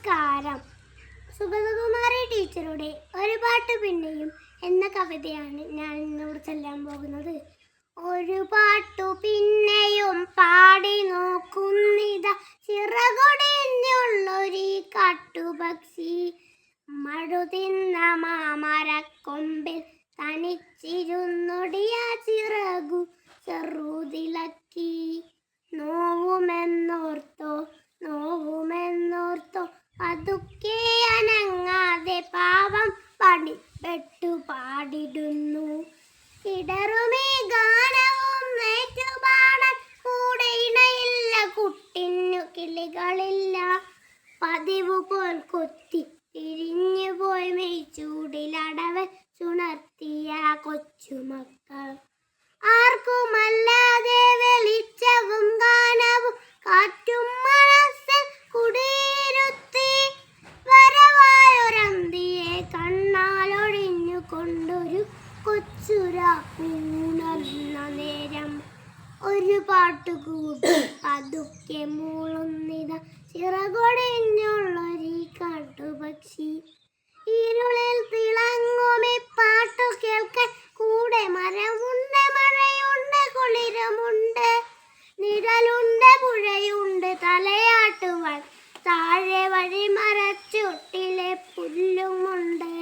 നമസ്കാരം. സുഗതകുമാരി ടീച്ചറുടെ ഒരു പാട്ട് പിന്നെയും എന്ന കവിതയാണ് ഞാൻ ഇന്നോട് ചൊല്ലാൻ പോകുന്നത്. ഒരു പാട്ടു പിന്നെയും പാടി നോക്കുന്നിത ചിറകൊടിഞ്ഞുള്ളൊരു കാട്ടുപക്ഷി. മഴുതിന്ന മാമരക്കൊമ്പിൽ തനിച്ചിരുന്നൊടിയ ചിറകു ചെറുതിളക്കി. നോവുമെന്നോർത്തോ പതുക്കെ അനങ്ങാതെ പാവം പണിപ്പെട്ടു പാടിടുന്നു. ഇടറുമീ ഗാനവും ഏറ്റുപാടാൻ കൂടെ ഇണയില്ല, കുട്ടിന്നു കിളികളില്ല. പതിവ് പോൽ കൊത്തി തിരിഞ്ഞു പോയി മെയ്ച്ചൂടിലടവൻ ചുണർത്തിയ കൊച്ചുമക്കൾ. ആർക്കുമല്ലാതെ വെളിച്ചവും ഗാനവും കാറ്റും മനസ്സിൽ കുടിയിരുത്തി. വരവായൊരന്തിയെ കണ്ണാലൊഴിഞ്ഞു കൊണ്ടൊരു കൊച്ചുരാപ്പൂണർന്ന നേരം. ഒരു പാട്ടുകൂടി പതുക്കെ മൂളുന്നിത ചിറകൊടിഞ്ഞുള്ളൊരു കാട്ടുപക്ഷി. ഇരുളിൽ തിളങ്ങുമി പാട്ടു കേൾക്കാൻ കൂടെ മരമുണ്ട്, മഴയുണ്ട്, കുളിരുമുണ്ട്, നിഴലുണ്ട്, പുഴയുണ്ട്, തലയാട്ടുവാൻ താഴെ വഴി മരച്ചൊട്ടിലെ പുല്ലുമുണ്ട്.